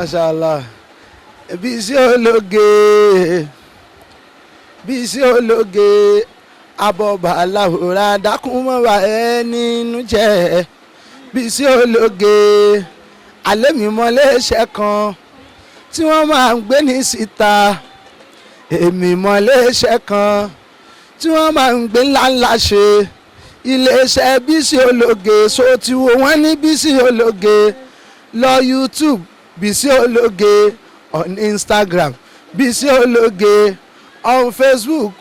Mashallah. Bisi ológe. Bisi ológe. Abọ́ba aláwòrán dákun mọ́ wa ẹ nínú jẹ́. Bisi ológe. Alẹ́ mi mọ́lé iṣẹ́ kan tí wọ́n máa ń gbé ní síta. Èmi mọ́lé iṣẹ́ kan tí wọ́n máa ń gbé ńláńlá ṣe. Iléeṣẹ́ Bisi ológe so ti wo wọ́n ní Bisi ológe. Lọ YouTube Bisi ológe, on Instagram Bisi ológe, on Facebook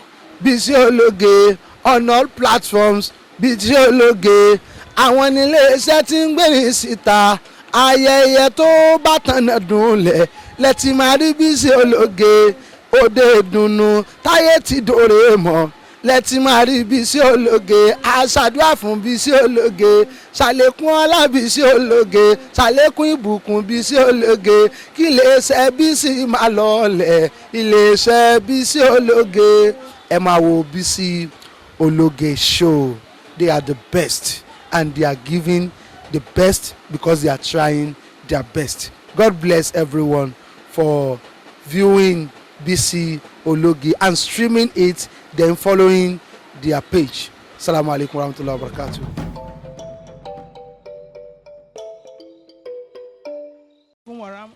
Bisi ológe, on all platforms Bisi ológe. Àwọn nílé iṣẹ́ tí ń gbé ní síta ayẹyẹ tó bá tànà dùnlẹ̀ lẹ́tì máa rí Bisi ológe. Òde ìdùnnú táyé ti dòrè mọ́ lẹ́tì máa rí Bisi ológe. Aṣàdúrà fún Bisi ológe, ṣàlékún ọlá Bisi ológe, ṣàlékún ìbùkún Bisi ológe. Kí iléeṣẹ́ Bisi máa lọlẹ̀, iléeṣẹ́ Bisi ológe. Ẹ máa wo Bisi ológe show. They are the best and they are giving the best because they are trying their best. God bless everyone for viewing Bisi ológe and streaming it, then following their page. Assalamu alaikum warahmatullahi wabarakatuh.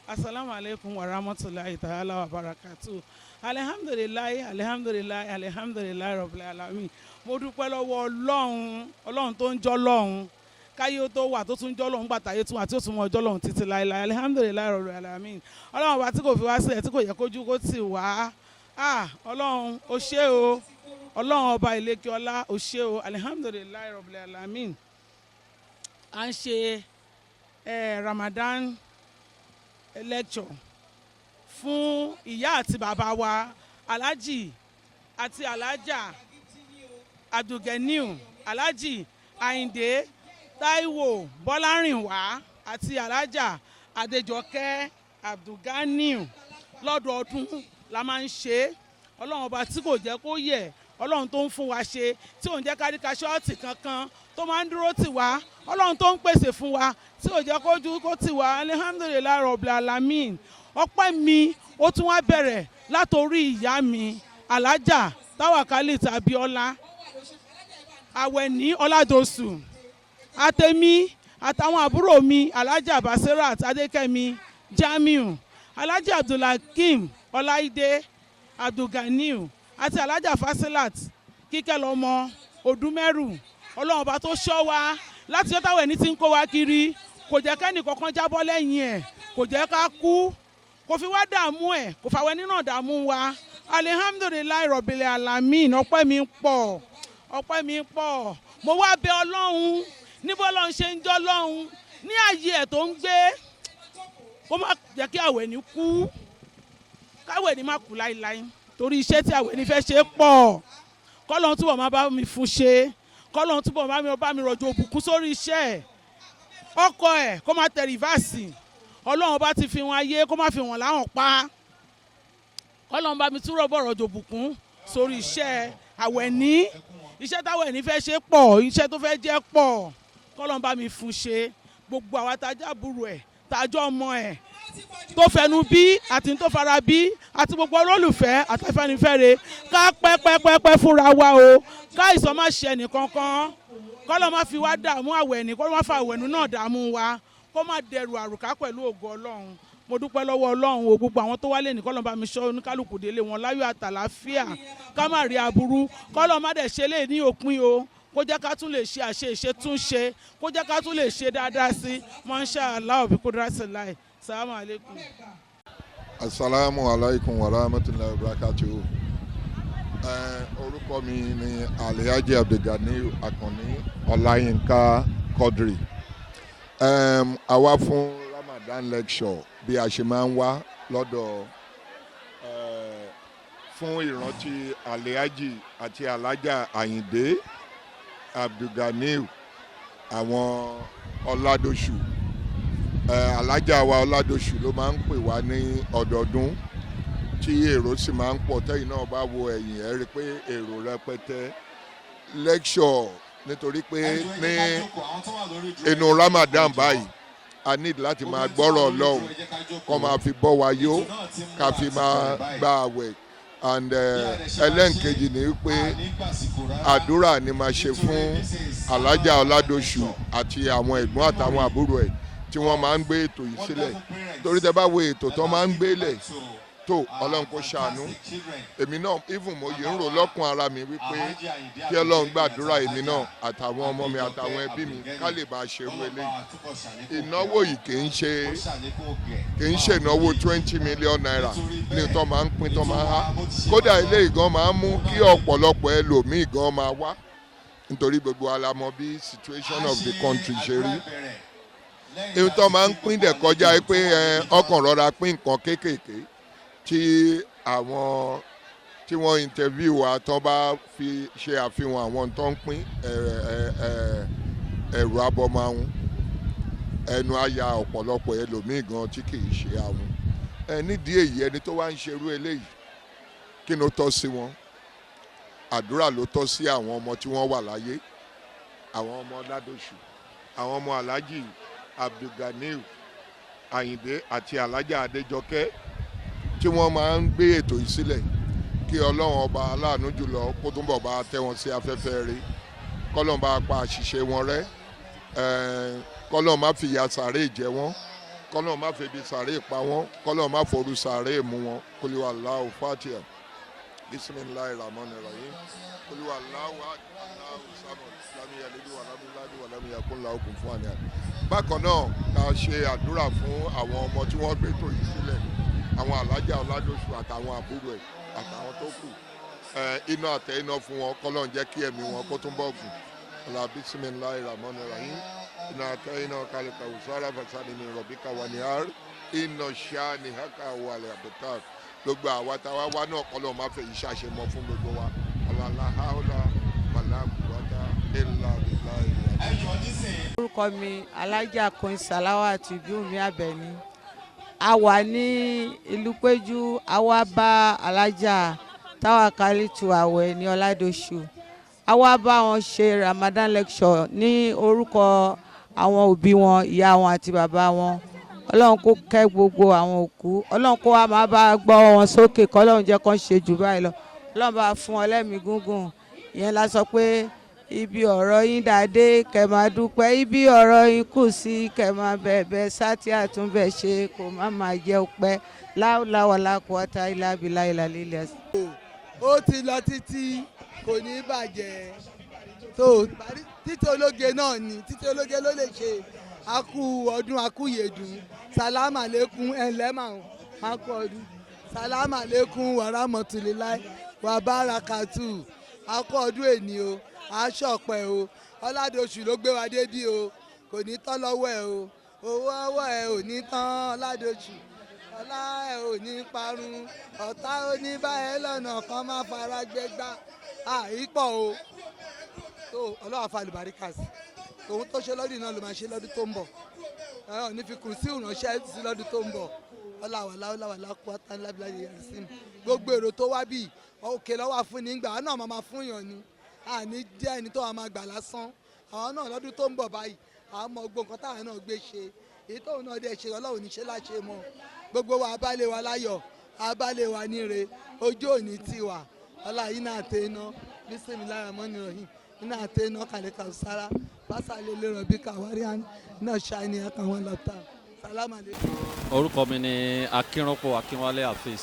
Assalamu alaikum warahmatullahi ta'ala wabarakatuh. Alhamdulillahi rabbil alamin. Mo dúpẹ́ lọ́wọ́ Ọlọ́run tó ń jọ́ lọ́hun. Káyé tó wà tó tún jọ́ lọ́hun gbàtà ayé tún wà tí ó tún mọ ọjọ́ lọ́hun títí láéláé. Alhamdulillahi rabbil alamin. Ọlọ́run bá tí kò fi wá sílẹ̀ tí kò yẹ kójú kó tì wá. Ọlọ́run ó ṣé o. Ọlọ́run ọba ìlékè ọlá ó ṣé o. Alhamdulillahi rabbil alamin. À ń ṣe Ramadan lecture fún ìyá àti bàbá wa Alhaji àti Alhaja Abdulganiu, Alhaji Ayinde Taiwo Bọ́lárìnwá àti Alhaja Adéjọkẹ́ Abdulganiu. Lọ́dọọdún la máa ń ṣe. Ọlọ́run ọba tí kò jẹ́ kó yẹ̀, Ọlọ́run tó ń fún wa ṣe, tí ò ń jẹ́ káríka ṣọ́ọ̀tì kankan, tó máa ń dúró tì wá, Ọlọ́run tó ń pèsè fún wa, tí ò jẹ́ kójú kó tì wá. Alhamdulillahi rabbil alamin. Ọpẹ́ mi ó tún wá bẹ̀rẹ̀ látòrí ìyá mi Alhaja Tawakalit Abiola Aweni Ọládọ̀sù, àtẹ̀mí àtàwọn àbúrò mi Alhaja Basirat Adékẹ́mi Jamiu, Alhaji Abdulhakeem Ọláìdé Abdulganiu àti Alhaja Fasilat Kíkẹ́lọ́mọ Odúmẹ́rù. Ọlọ́run ọba tó ṣọ́ wa láti ọjọ́ táwọn ẹni tí ń kó wa kiri, kò jẹ́ kẹ́nì kankan jábọ́ lẹ́yìn ẹ̀, kò jẹ́ ká kú, kò fi wá dààmú ẹ̀, kò fàwọn ẹni náà dààmú wa. Alhamdulillahi rabbil alamin. Ọpẹ́ mi pọ̀, ọpẹ́ mi pọ̀. Mo wá bẹ̀ Ọlọ́run níbo Ọlọ́run ṣe ń jọ́ lọ́hun ní ààyè ẹ̀ tó ń gbé, kó má jẹ́ kí Àwẹ̀ní kú, káwẹ̀ní má kú láíláí, torí iṣẹ́ tí Àwẹ̀ní fẹ́ ṣe pọ̀. Kọ́lọ́run túbọ̀ máa bá mi fún ṣe, Kọ́lọ́run túbọ̀ bá mi rọ̀jò òbùkún sórí iṣẹ́ ẹ̀. Ọkọ ẹ̀ kó má tẹ rìvásì, Ọlọ́run bá ti fi wọn ayé kó má fi wọn láwọn pa. Kọ́lọ́run bá mi túbọ̀ rọ̀jò òbùkún sórí iṣẹ́ Àwẹ̀ní. Iṣẹ́ táwẹ̀ní fẹ́ ṣe pọ̀, iṣẹ́ tó fẹ́ jẹ́ pọ̀. Kọ́lọ́run bá mi fún ṣe. Gbogbo àwa tájà burú ẹ̀, tájọ́ ọmọ ẹ̀, tó fẹnu bí àti tó fara bí àti gbogbo olólùfẹ́ àtẹ̀fẹ́nifẹ́re, ká pẹ́pẹ́pẹ́pẹ́ fúnra wa o, ká ìsọ má ṣe ẹnìkankan. Kọ́lọ́run má fi wá dààmú Àwẹ̀ní, kọ́lọ́run má fa Àwẹ̀ní náà dààmú wa, kó má dẹrù àrùká pẹ̀lú ògo Ọlọ́run. Mo dúpẹ́ lọ́wọ́ Ọlọ́run o, gbogbo àwọn tó wálé ní Kọ́lọ́run bá mi ṣọ́ oníkálùkù délé wọn láyọ̀ àtàlàáfíà, ká má rí aburú. Kọ́lọ́run má dẹ̀ ṣe lè ní òpin o, kó jẹ́ ká tún lè ṣe àṣe tún ṣe, kó jẹ́ ká tún lè ṣe dáadáa sí. Masha Allah bi qudratillah. Assalamu alaikum. Assalamu alaikum warahmatullahi wabarakatuh. Orúkọ mi ni Alhaji Abdulganiu Akànní Ọláyínká Quadri. Àwa fún Ramadan lecture bí a ṣe máa ń wá lọ́dọ̀ fún ìrántí Alhaji àti Alhaja Ayinde Abdulganiu àwọn Ọládọ̀sù. Alhaja wa Ọládọ̀sù ló máa ń pè wá ní ọdọọdún tí èrò sì máa ń pọ̀. Tẹ́yìn náà bá wo ẹ̀yìn ẹ̀ rí pé èrò rẹpẹtẹ lecture nítorí pé ní inú Ramadan báyìí a need láti máa gbọ́rọ̀ Ọlọ́run kó máa fi bọ́ wa yó ká fi máa gba àwẹ̀ and ẹlẹ́nkejì ni pé àdúrà ni máa ṣe fún Alájà Ọládòṣù àti àwọn ẹ̀gbọ́n àtàwọn àbúrò ẹ̀ tí wọ́n máa ń gbé ètò yìí sílẹ̀ torí tẹ́ bá wo ètò tó máa ń gbélẹ̀ tó Ọlọ́run kó ṣàánú èmi náà even mo yìí ń rò lọ́kùn ara mi wípé kí Ọlọ́run gbàdúrà èmi náà àtàwọn ọmọ mi àtàwọn ẹbí mi ká lè bá a ṣerú eléyìí ìnáwó yìí kì í ṣe ìnáwó 20 million naira ní tó máa ń pín tó máa ń há kódà eléyìí gan máa ń mú kí ọ̀pọ̀lọpọ̀ ẹlòmíì gan máa wá nítorí gbogbo alamọ bí situation of the country ṣe rí èyí tó máa ń pín dẹ̀ kọjá pé ọkàn rọra pín nǹkan kéékèèké tí àwọn tí wọ́n interview wa tán bá fi ṣe àfihàn àwọn tó ń pín ẹ̀rù abọ́máhùn ẹnu àyà ọ̀pọ̀lọpọ̀ ẹlòmíì gan tí kì í ṣe àwọn nídìí èyí ẹni tó wá ń ṣerú eléyìí kí ló tọ́ sí wọn àdúrà ló tọ́ sí àwọn ọmọ tí wọ́n wà láyé àwọn ọmọ Ọládòṣù àwọn ọmọ Alhaji Abdulganiu Ayinde àti Alájà Adéjọkẹ́ tí wọ́n máa ń gbé ètò yìí sílẹ̀ kí Ọlọ́run ọba aláàánú jùlọ kó túnbọ̀ bá tẹ́ wọn sí afẹ́fẹ́ rí kọ́lọ́n bá pa àṣìṣe wọn rẹ́ kọ́lọ́n má fìyà sàárè jẹ wọ́n kọ́lọ́n má febi sàárè pa wọ́n kọ́lọ́n má foru sàárè mú wọn kólú Allahu Fatiha bisimilahi rahman rahim kólú Allahu samad lami yalidu walamiladu walamiyakun lahukun fún àná. bákan náà ká ṣe àdúrà fún àwọn ọmọ tí wọ́n gbé ètò yìí sílẹ̀ àwọn Alájà Ọládòṣù àtàwọn àbúrò ẹ̀ àtàwọn tó kù iná àtẹ iná fún wọn kọ́lọ́n jẹ́ kí ẹ̀mí wọn kó tún bọ̀ gùn ọ̀là bisimilahi rahman rahim iná àtẹ iná kálíkà usara fasani ní rọ̀bíkà wà ní àr iná ṣáà ní haka wàlẹ̀ àbútà gbogbo àwa táwa wá náà kọ́lọ́n má fẹ́ yìí ṣàṣemọ fún gbogbo wa ọ̀làlá haúlà màláàkúwátà ẹ̀là bíláì. orúkọ mi Alájà Queen Salawa Abeni a wà ní ìlú Péjú a wá bá Alájà Tawakalitu àwẹ̀ ní Ọládòṣù a wá bá wọn ṣe Ramadan lecture ní orúkọ àwọn òbí wọn ìyá wọn àti bàbá wọn Ọlọ́run kó kẹ́ gbogbo àwọn òkú Ọlọ́run kó wá máa bá gbọ́ wọn sókè kọ́lọ́run jẹ́ kán ṣe jù báyìí lọ Ọlọ́run bá fún wọn lẹ́mìí gúngùn ìyẹn la sọ pé ibi ọ̀rọ̀ yín dàdé kẹ́ máa dúpẹ́ ibi ọ̀rọ̀ yín kù sí kẹ́ máa bẹ̀bẹ̀ sátì àtúnbẹ̀ ṣe kò má máa jẹ́ ọpẹ́ láwùláwàlá kọ́tà ìlàbílà ìlàlílẹ̀. ó ti lọ títí kò ní bàjẹ́ tó títí ológe náà ni títí ológe ló lè ṣe akú ọdún akúyèdùn sàlámà lẹ́kún ẹ̀ńlẹ́mà akú ọdún sàlámà lẹ́kún wàràmọ̀tìlélàí wàbárakàtù akú ọdún èní o aṣọ ọpẹ o Ọládòṣù ló gbé wa débí o kò ní tán lọ́wọ́ ẹ o owó ọwọ́ ẹ ò ní tán Ọládòṣù ọlá ẹ ò ní parun ọ̀tá ò ní bá ẹ lọ́nà kan má fara gbẹgbá àìpọ̀ o tó ọlọ́wà falùbáríkà sí òun tó ṣe lọ́dún náà ló máa ṣe lọ́dún tó ń bọ̀ ẹ ò ní fi kùn sí ìránṣẹ́ sí lọ́dún tó ń bọ̀ ọláwàláwàlá kó tán lábílá yẹn sí mi gbogbo èrò tó wá bíi òkè lọ́wọ́ fún ní gbà náà máa fún yàn ni àní jẹ́ ẹni tó wà máa gbà lásán àwọn náà lọ́dún tó ń bọ̀ báyìí àwọn ọmọ gbogbo nǹkan táwọn náà gbé ṣe èyí tóun náà dẹ̀ ṣe Ọlọ́run ní ṣe láṣẹ mọ́ gbogbo wa abálé wa láyọ̀ abálé wa níre ojú òní tiwa ọlá yìí náà tẹ iná bisimilahi rahmani rahim iná tẹ iná kàlẹ́kà sára pásálẹ̀ lè rọ̀ bí kàwárí náà ṣáìní ẹ̀ka wọn lọ́tà sálámà lè. orúkọ mi ni Akínrọ́pọ̀ Akínwálé Hafiz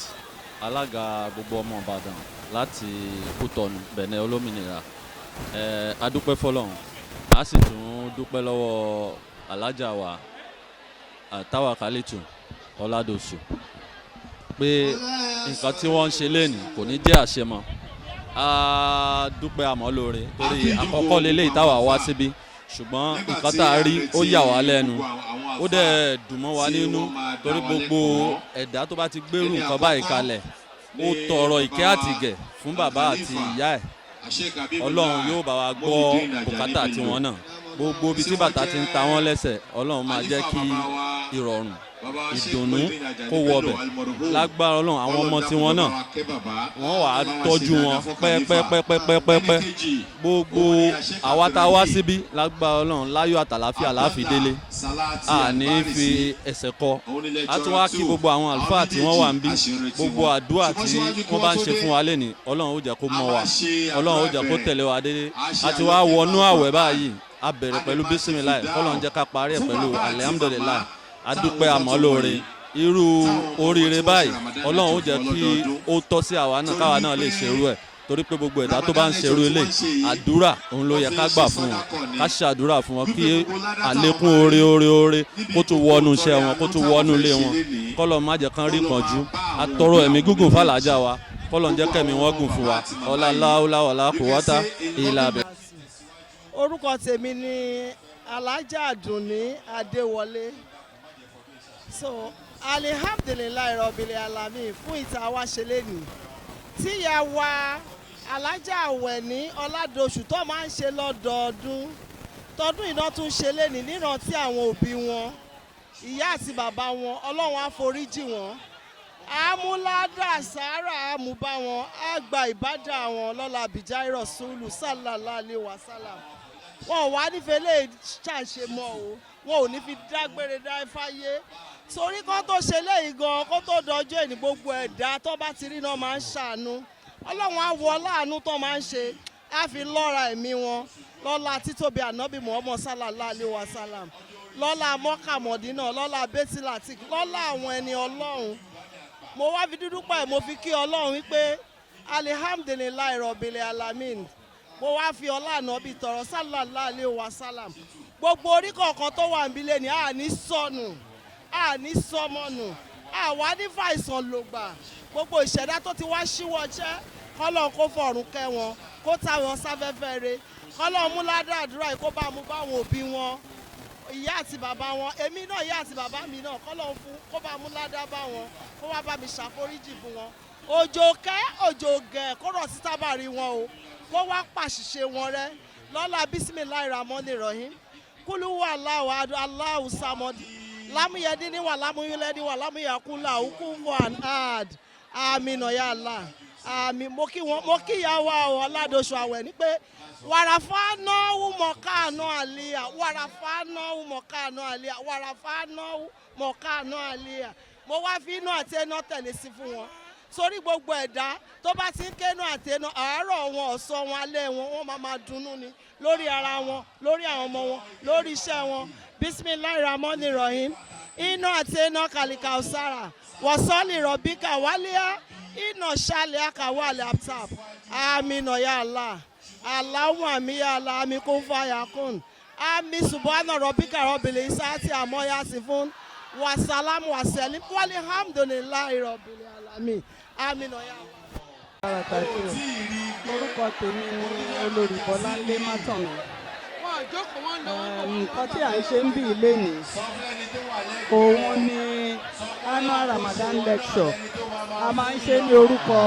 alága gbogbo ọmọ Ìbàdàn láti Kútọ̀nù Bẹ̀nẹ̀ olómìnira a dúpẹ́ fọ́lọ́run a sì tún dúpẹ́ lọ́wọ́ Alájà wa Tawakalitu Ọládòṣù pé nǹkan tí wọ́n ń ṣe lénìí kò ní jẹ́ àṣemọ́ a dúpẹ́ àmọ́ lóore torí àkọ́kọ́ lélẹ́yìí táwa wá síbí ṣùgbọ́n nǹkan tá a rí ó yà wá lẹ́nu ó dẹ̀ dùn mọ́ wa nínú torí gbogbo ẹ̀dá tó bá ti gbérù nǹkan báyìí kalẹ̀ ó tọrọ ìkẹ́ àtìgẹ̀ fún bàbá àti ìyá ẹ̀ Ọlọ́run yóò bá wa gbọ́ bùkátà tiwọn náà gbogbo ibi tí bàtà ti ń ta wọ́n lẹ́sẹ̀ Ọlọ́run máa jẹ́ kí ìrọ̀rùn ìdùnnú kó wọbẹ̀ lágbára Ọlọ́run àwọn ọmọ tiwọn náà wọ́n wàá tọ́jú wọn pẹ́pẹ́pẹ́pẹ́pẹ́ gbogbo àwa tá a wá síbí lágbára Ọlọ́run láyọ̀ àtàláfíà láàfin délé àní fi ẹsẹ̀ kọ a tún wá kí gbogbo àwọn àlùfáà tí wọ́n wà ń bí gbogbo àdúrà tí wọ́n bá ń ṣe fún wa lẹ́nìí Ọlọ́run ó jẹ́ kó mọ́ wa Ọlọ́run ó jẹ́ kó tẹ̀lé wa délé a ti wá wọnú àwẹ̀ báyìí a bẹ̀rẹ̀ pẹ̀lú bísímìláì Ọlọ́run jẹ́ ká parí ẹ̀ pẹ̀lú alihamudulilayi adúpẹ́ àmọ́ lóore irú oríire báyìí Ọlọ́run ó jẹ́ kí ó tọ́ sí àwa náà káwa náà lè ṣerú ẹ̀ torí pé gbogbo ẹ̀dá tó bá ń ṣerú ilé àdúrà òun ló yẹ ká gbà fún wọn ká ṣàdúrà fún wọn kí àlékún oore kó tún wọnú iṣẹ́ wọn kó tún wọnú ilé wọn kọ́lọ̀ má jẹ́ kán rí pọ̀jù àtọrọ ẹ̀mí gígùn fàlàjà wa kọ́lọ̀ ń jẹ́ kẹ́mi wọ́n gùn fún wa ọlá láwọlá kò wọ́tá ìlà bẹ̀. orúkọ tèmi ni Alájà Àdùnní Adéwọlé so alihamdulilayi rọbìlì alami fún ìta wa ṣe lẹ́nu tíya wa Alájà Àwẹ̀ní Ọládọ̀ṣù tó máa ń ṣe lọ́dọọdún tọdún iná tún ṣe lẹ́nu nírántí àwọn òbí wọn ìyá àti bàbá wọn Ọlọ́run á foríjì wọn amúládà sáárà àmúbá wọn á gba ìbádà wọn lọ́la bìjáì rọ̀ṣúlù sallallahu alaihi wasallam wọn ò wá nífẹ̀ẹ́ lè ṣàṣe mọ́ o wọn ò ní fi dágbére dá fáyé torí kan tó ṣe léyìí gan kó tó dọjọ́ ẹni gbogbo ẹ̀dá tó bá ti rí náà máa ń ṣàánú Ọlọ́run á wọ láàánú tó máa ń ṣe á fi lọ́ra ẹ̀mí wọn lọ́la títóbi ànábì Muhammad sallallahu alaihi wasallam lọ́la mọ́kàmọ́dínà lọ́la bẹ́tìlátì lọ́la àwọn ẹni Ọlọ́run mo wá fi dúdú pa ẹ̀ mo fi kí Ọlọ́run wípé alihamdulilayi rọ̀bìlì alamin mo wá fi ọlá ànábì tọrọ sallallahu alaihi wasallam gbogbo orí kọ̀ọ̀kan tó wà níbí lẹ́ni àní sọnù àní sọmọnù àwa ní fàìsàn lògbà gbogbo ìṣẹ̀dá tó ti wá síwọ́jẹ́ kọ́lọ́n kó fọ̀rùn kẹ́ wọn kó táwọn sáfẹ́fẹ́ re kọ́lọ́n mú ládàá àdúrà yìí kó bá mú báwọn òbí wọn ìyá àti bàbá wọn èmi náà ìyá àti bàbá mi náà kọ́lọ́n fún kó bá mú ládàá bá wọn kó wá bá mi ṣàforíjì fún wọn òjò kẹ́ òjò gẹ̀ kó rọ̀ sí tábàrí wọn o kó wá pàṣìṣe wọn rẹ́ lọ́la bísímìláì ramọ́nì rọ̀hìn kúlúwà aláwù sàmọ́dì lámúyẹdínní wà lámúyẹlẹ́dí wà lámúyẹkúnlá òkúwàn ad àmín ya Allah àmín mo kí ìyá wa Ọládọ̀ṣù Àwẹ̀ní pé wàràfà náwó mọ̀káànú àlíyà wàràfà náwó mọ̀káànú àlíyà wàràfà náwó mọ̀káànú àlíyà mo wá fi inú àti ẹná tẹ̀lé sí fún wọn sórí gbogbo ẹ̀dá tó bá ti ń kéénú àti ẹná àárọ̀ wọn ọ̀sán wọn alẹ́ wọn wọ́n máa dunnú ni lórí ara wọn lórí àwọn ọmọ wọn lórí iṣẹ́ wọn bisimilahi rahmani rahim iná àti iná kàlíkà ọ̀sára wọ̀sọ́lì rọ̀bíkà wálíà iná ṣàlẹ̀ àkàwálẹ̀ aptap àmín ya Allah Allahumma àmì ya Allah àmì kún fàyà kún àmì subhana rọ̀bíkà rọ̀bìlì sáàtì àmọ́yá sí fún wàsálàmù wàsẹ̀lì wálé hamdulillahi rọ̀bìlì alámì àmín ya Allah. orúkọ tèmi ni olórí Bọ́láńlé Mátọ̀mí. nǹkan tí à ń ṣe ń bí ilé ní òun ni annual Ramadan lecture a máa ń ṣe ní orúkọ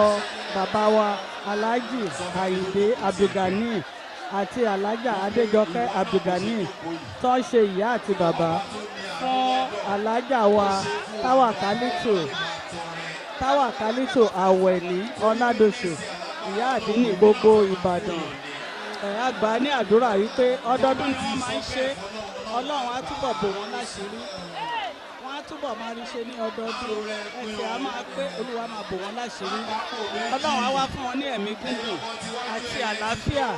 bàbá wa Alhaji Ayinde Abdulgani àti Alhaja Adéjọkẹ́ Abdulgani tó ń ṣe ìyá àti bàbá fún Alhaja wa Táwàkálítù Àwẹ̀ní Ọládọ̀ṣù Ìyá Àdínì gbogbo Ìbàdàn àgbà ní àdúrà wípé ọdọọdún ni wọ́n máa ń ṣe Ọlọ́run á túbọ̀ bò wọ́n láṣìírí wọ́n á túbọ̀ máa rí ṣe ní ọdọọdún ẹsẹ̀ á máa pé Olúwa máa bò wọ́n láṣìírí Ọlọ́run á wá fún wọn ní ẹ̀mí gígùn àti àlàáfíà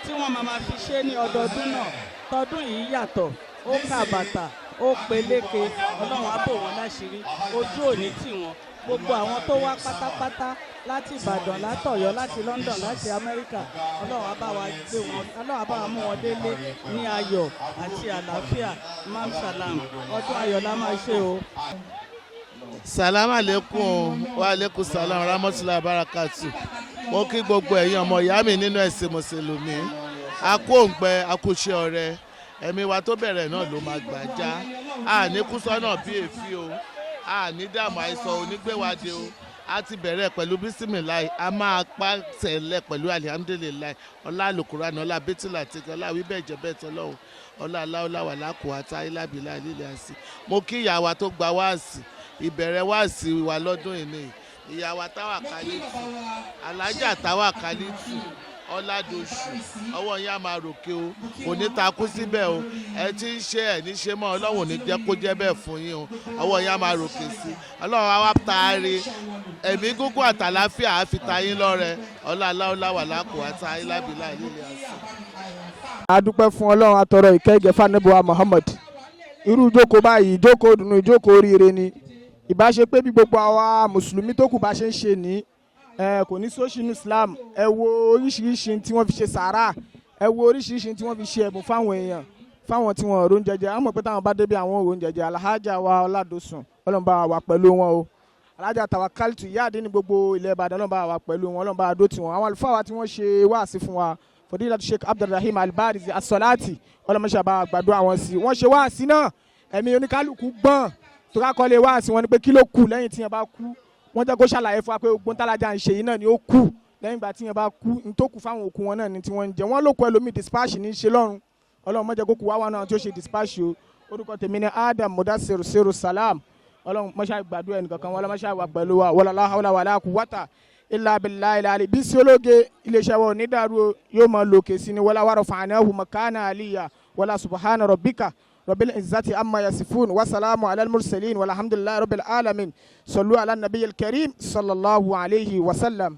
tí wọ́n máa fi ṣe ní ọdọọdún náà tọdún yìí yàtọ̀ ó kà bàtà ó peléke Ọlọ́run á bò wọ́n láṣìírí ojú òní tì wọ́n gbogbo àwọn tó wá pátápátá láti Ìbàdàn látọ̀yọ́ láti London láti Amẹ́ríkà Ọlọ́run á bá wa gbé wọn Ọlọ́run á bá wa mú wọn délé ní ayọ̀ àti àlàáfíà mam salam ọdún ayọ̀ la máa ṣe o. Salamu alaikum wa alaikum salam rahmatullahi barakatu. Mo kí gbogbo ẹ̀yin ọmọ ìyá mi nínú ẹ̀sìn mùsùlùmí akóǹgbẹ akóṣe ọrẹ ẹ̀mí wa tó bẹ̀rẹ̀ náà ló máa gbàjá àní kú sọ́nà bí èéfì o àní dààmú àìsàn onígbéwádé o a ti bẹ̀rẹ̀ pẹ̀lú bísímìláì a máa pa tẹ̀lẹ̀ pẹ̀lú alihamudulilayi ọlá alukurani ọlá bẹ́tìlá tẹ̀kẹ́ ọlá wíbẹ̀ jẹ́bẹ̀ tọ́lọ́hún ọlá aláwọ̀láwà lákòótá ilábìlá lílẹ̀ àṣì. mo kí ìyá wa tó gba wáàsì ìbẹ̀rẹ̀ wáàsì wa lọ́dún yìí ìyá wa táwa kálítù alájà táwa kálítù ọládọ̀ṣù ọwọ́ yín á máa ròkè o kò ní takú síbẹ̀ o ẹ ti ń ṣe ẹ̀ ní ṣe mọ́ ọlọ́run ní jẹ́ kó jẹ́ bẹ́ẹ̀ fún yín o ọwọ́ yín á máa ròkè sí ọlọ́run á wá taari ẹ̀mí gúngún àtàláfíà á fi ta yín lọ́rẹ ọlá aláwọ̀láwà lákò àti ayélábìlá ìlílẹ̀ àṣà. a dúpẹ́ fún ọlọ́run atọrọ ìkẹ́gẹ́ fanabuwa Muhammad irú ìjókòó báyìí ìjókòó dùnú ìjókòó oríire ni ìbáṣe pé bí gbogbo àwa mùsùlùmí tó kù bá ṣe ń ṣe ní kò ní sóṣìnú Islam ẹ wo oríṣiríṣi tí wọ́n fi ṣe sàárà ẹ wo oríṣiríṣi tí wọ́n fi ṣe ẹ̀bùn fáwọn èèyàn fáwọn tí wọ́n rón jẹjẹ àwọn mọ̀ pé táwọn bá débi àwọn rón jẹjẹ alhaja wa ọládọ̀sùn Ọlọ́run bá wà pẹ̀lú wọn o alhaja tawakalitu Iya Adinni gbogbo ilẹ̀ Ìbàdàn Ọlọ́run bá wà pẹ̀lú wọn Ọlọ́run bá dó tì wọn àwọn àlùfáà wa tí wọ́n ṣe wáàsí fún wa fọdílàtú Sheikh Abdulrahim Albarizi asọ́láàtì ọlọ́mọṣẹ́ bá gbàdúrà wọn sí wọ́n ṣe wáàsí náà ẹ̀mí oníkálukú gbọ́n tó ká kọ́lé wáàsí wọn ni pé kí ló kù lẹ́yìn tí yẹn bá kú wọ́n jẹ́ kó ṣàlàyé fún wa pé ogun tálájà ń ṣe yìí náà ni ó kù lẹ́yìn ìgbà tí yẹn bá kú ní tó kù fáwọn òkú wọn náà ni tí wọ́n ń jẹ wọ́n ló kọ ẹlòmíì dispatch ní í ṣe lọ́run ọlọ́run má jẹ́ kó kù wá wọn náà tí ó ṣe dispatch o orúkọ tèmi ni Adam Mudassiru Seru Salam ọlọ́run mọ́ṣá gbàdúrà ẹnì kankan wọ́n mọ́ṣá wà pẹ̀lú wa wala hawla wala quwwata illa billahi al-ali Bisi ológe iléeṣẹ́ wọn ní dàrú yóò máa lòkè sí ni wala warafa'nahu makana aliyya wala subhana rabbika رب العزة عما يصفون وسلام على المرسلين والحمد لله رب العالمين صلوا على النبي الكريم صلى الله عليه وسلم.